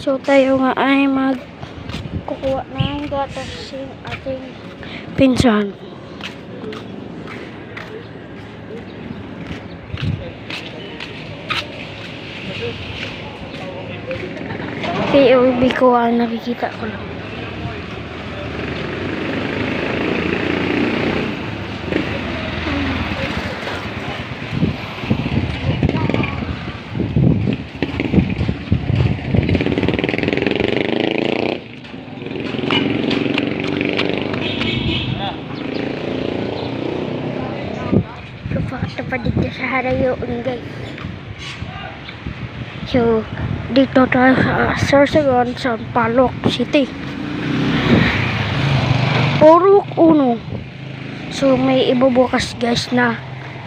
So tayo nga ay magkukuha ng gatas ng ating pinsan. POV ko nakikita ko lang. Fakta dito sa Harayoon, guys. So dito tayo sa Sorsogon, Sampaloc City. Purok 1. So may ibubukas, guys, na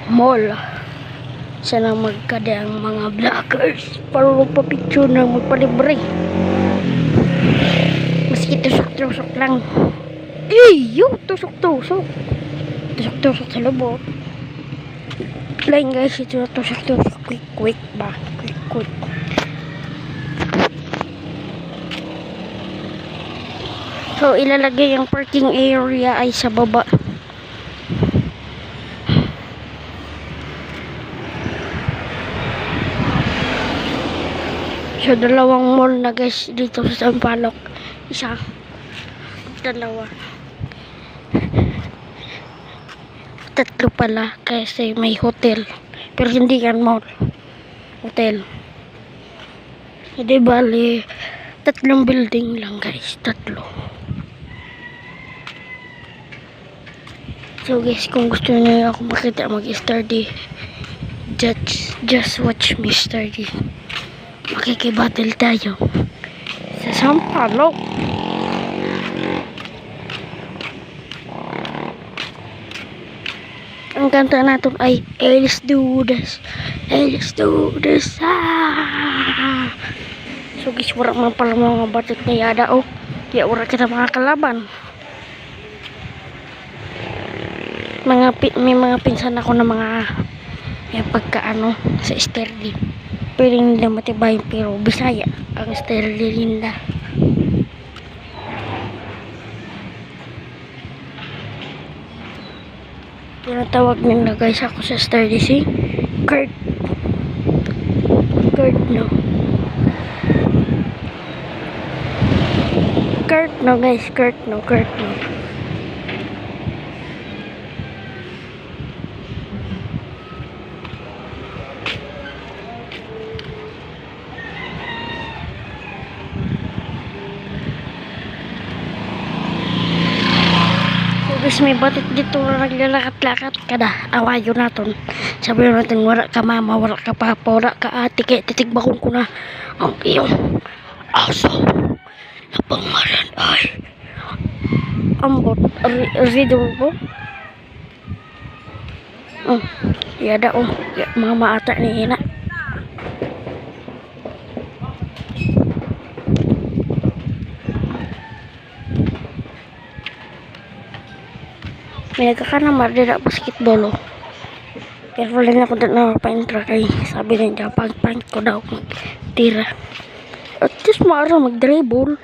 mall. Sana magkada ang mga vloggers para magpa-picture na magpalibre. Maski tusok-tusok lang. Yung tusok-tusok. Tusok-tusok sa lubot. Lain, guys, itu tusok-tusok quick ba? Quick. So ilalagay yung parking area ay sa baba. So dalawang mall na, guys, dito sa Sampaloc. Isa, dalawa, tatlo pala kasi may hotel. Pero hindi yan mall, hotel. Hindi, bali tatlong building lang, guys, tatlo. So guys, kung gusto niyo ako makita mag-study, just watch me study. Makikibattle tayo sa Sampaloc. Ang kanta natin ay let's do this, let's do this. So guys, wala man pala mga batik na yada. Kaya wala kita mga kalaban. May mga pinsan ako na mga pagkaano sa sturdy. Pero hindi nila matibay, pero Bisaya ang sturdy nila. Tinatawag nila, guys, ako sa sturdy si Kurt. Kurt no, guys, Kurt no. Guys, may batik dito na naglalakat-lakat kada awayo natin. Sabi natin, wala ka mama, wala ka papa, wala ka ate, kaya titigbakon ko na ang iyong aso na pangalan ay ambot ridol po. Yada mama ata ni ina. May nagkakanamar din ako basketball. Pero wala na ako doon na pa-intra kay sabi na niya pag-prank ko daw mag-tira. At just maara mag-dribble.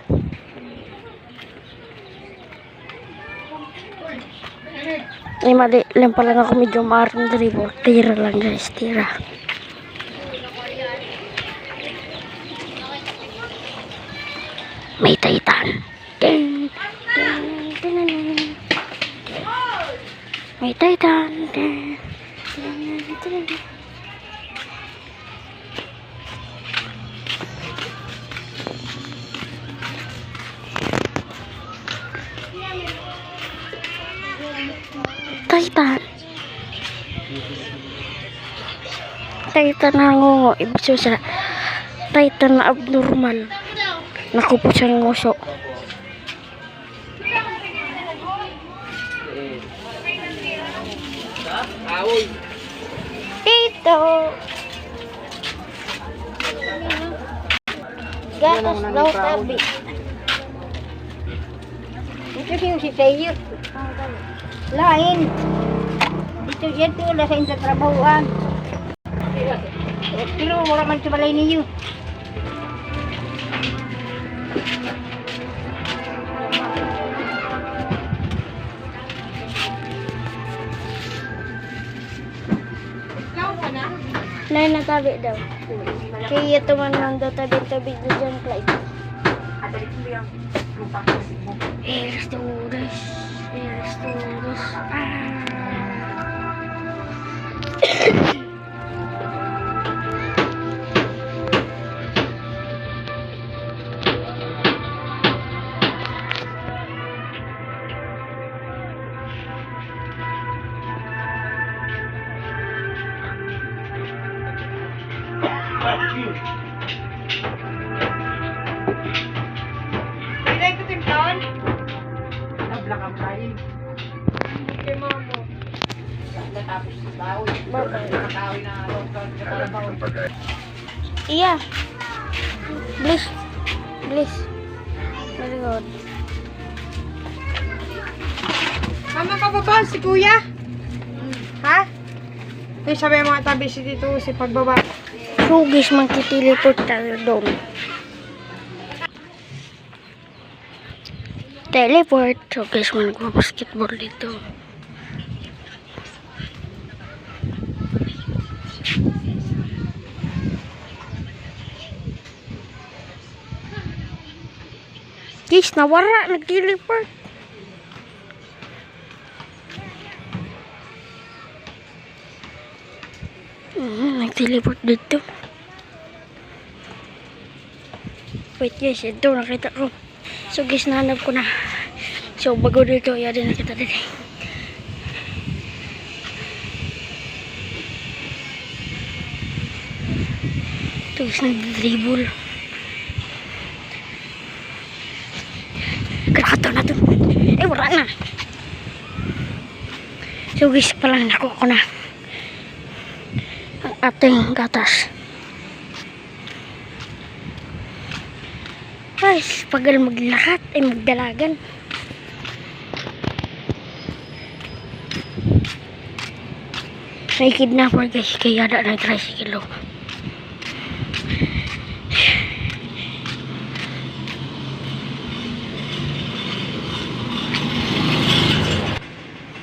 Ay mali lang pala ako medyo maara mag-dribble. Tira lang, guys, tira. May Titan. May Titan. Titan na ngo. Ibig sa Titan na abnormal. Nakupo siyang nguso. Ito gatas daw tabi. Ito yung si Tayo lain dito dito wala sa intratrabahoan. Pero wala man sa balay niyo. Nay natabi daw. Kaya tumanan daw tabi-tabi na dyan, Clyde. Restores. Restores. Pinay ko timplawan? Nablakang tayo. Kay mamo. Natapos sa tao. Nakatawi na lockdown. Iya. Please. Please. Very good. Mama ka ba ba? Si kuya? Ha? Ay, sabi mga tabi si dito si pagbaba. Sugis magtiteleport tayo doon. Teleport. Sugis mag-basketball dito. Guys, nawara. Nag-teleport. Nag-teleport dito. Wait guys, ito nakita ko. So guys, nahanap ko na. So bago dito, yari nakita dito. Ito guys, nag-dribble. Kakataw na ito. Eh, wala na. So guys, palang nakuha ko na ang ating gatas. Guys, pagal maglahat ay magdalagan. May kidnapper guys, kaya da ng tricycle.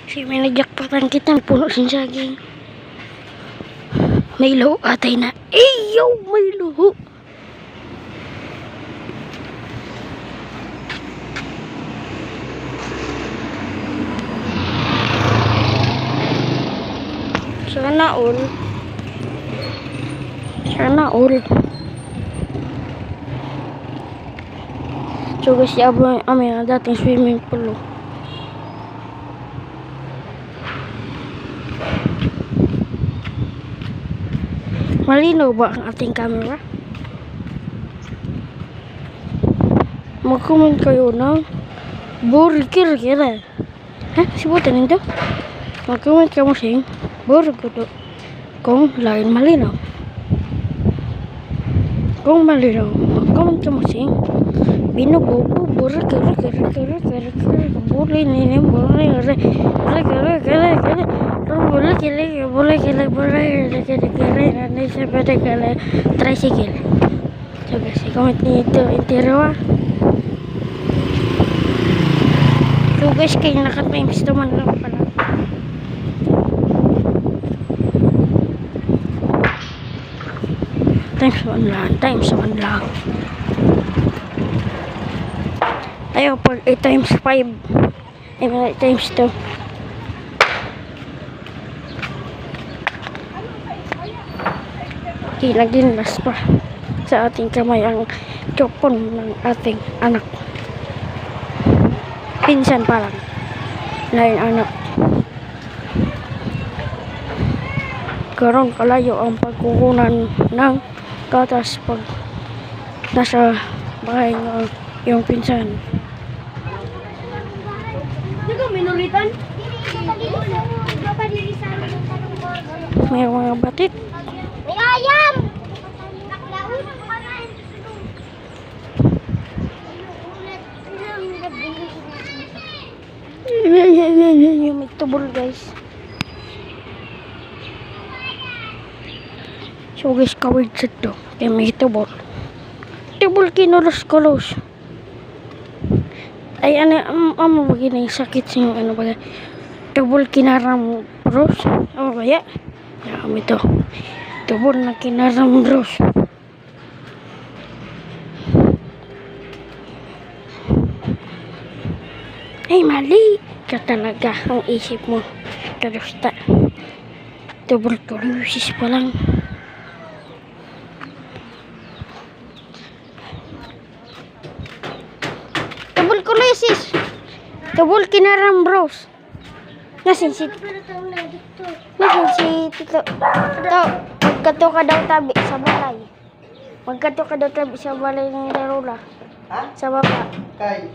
Kasi may nagyakpatan kita, puno sin saging. May luho atay na. Eyo, may luho. Sana all. Sana all. So guys, yabo amin ang dating swimming pool. Malinaw ba ang ating camera? Mag-comment kayo ng burger kira. Ha? Sibutan nito? Mag-comment kayo sing burger kung lain malinaw. Kung malinaw, mag-comment kayo sing binububu burger boleh nih boleh nanti sepeda kele tricycle. Coba sih comment itu intero. Tuh guys, kayak naka-times teman lang pala. Times 1 lang. Ayaw pag 8 times 5 ay mga 8 times 2. Ginlas pa sa ating kamay ang chopon ng ating anak. Pinsan pa lang lain anak. Karon kalayo ang pagkukunan ng gatas pag nasa bahay ng yung pinsan. Minoritan? May mga batik. May ayam! Yung may tubol guys. So guys, kawid sa to. Kaya may tubol. Tubol kinulos-kulos. Ay, ano begini sakit sing ano ba? Tubol kinaram bros. Oh, kaya. Ya, kami to. Tubol na kinaram bros. Ay, mali ka talaga ang isip mo. Karusta. Tuberculosis pa lang. Tuberculosis. Tubol kinaram bros. Nasin si Tito. Magkato ka daw tabi sa balay. Magkato ka daw tabi sa balay ng Darula. Ha? Sa baba. Kay.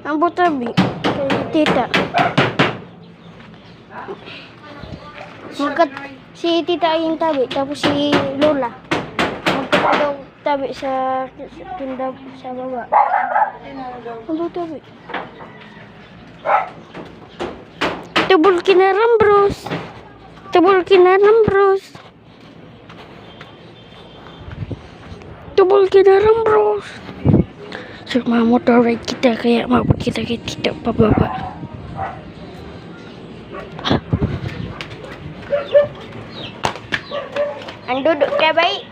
Ang butabi. Kay tita. Si tita ay yung tabi. Tapos si Lola. Magkato daw tabi sa tinda sa baba. Ang butabi. Tubol kinaram bros. Tubol kinaram bros. Tubol kinaram bros. So, motor ride kita kaya mapagkita-kita pababa. Ang duduk ka baik.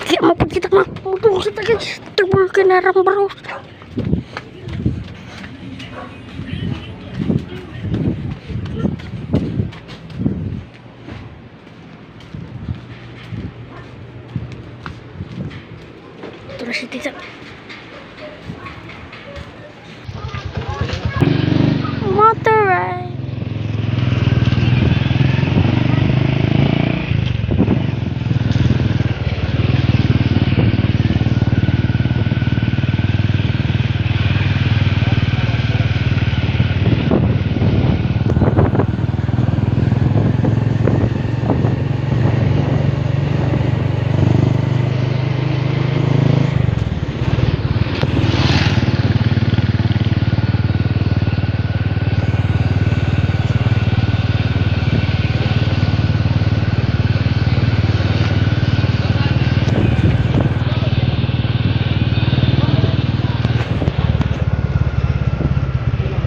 Kaya mapagkita motor kita guys. Tubol kinaram bros. Terus itu motor ride.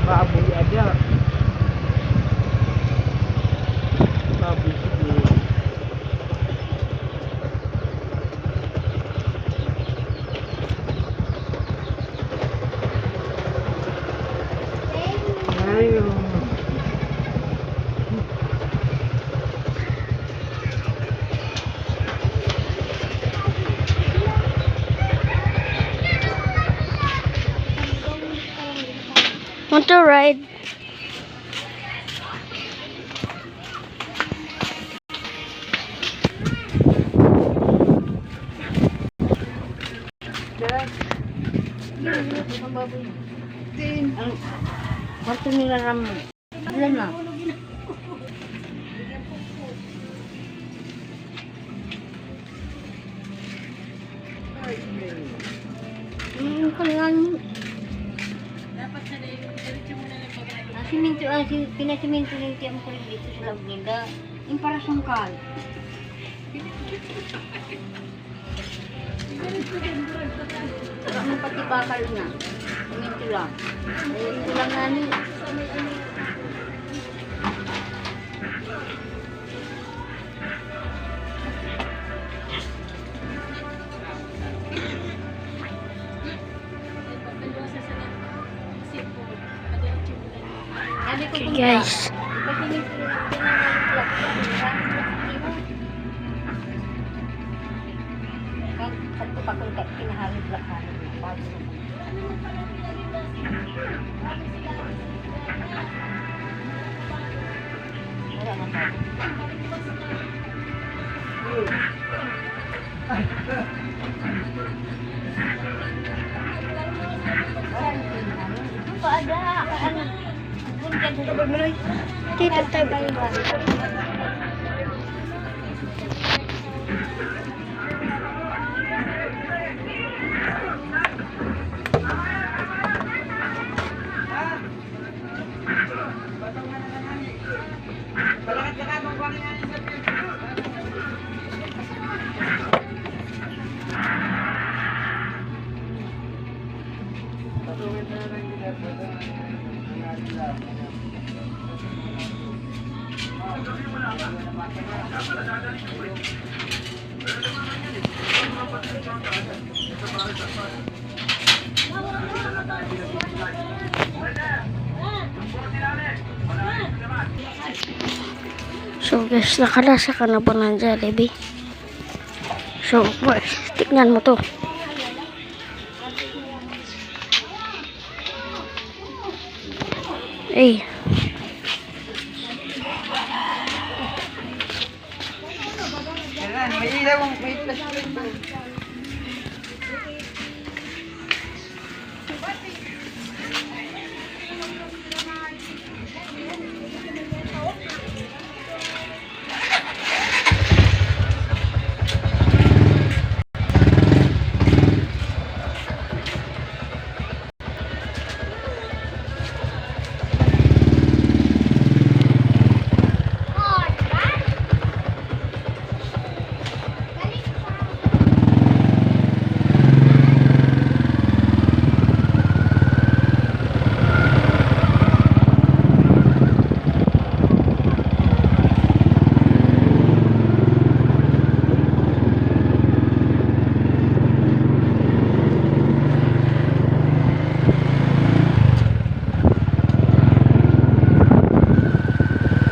Baboy aja. Baboy sige. Ayun. Motor ride. Ang kwarto nila ram. Ilan na? Kailangan siminto pinasiminto ng tiyang kulit dito sa loob nila. Yung para sungkal. Ano pati bakal na. Siminto lang. Siminto lang nga ni. Okay guys. Satu pakul kat pinahari belakang. Apa ada? Ano? Tito tabi. So guys, nakalasa ka na ba ng Jollibee? So guys, tignan mo to. Eh, Yan, may ilaw, may flashlight.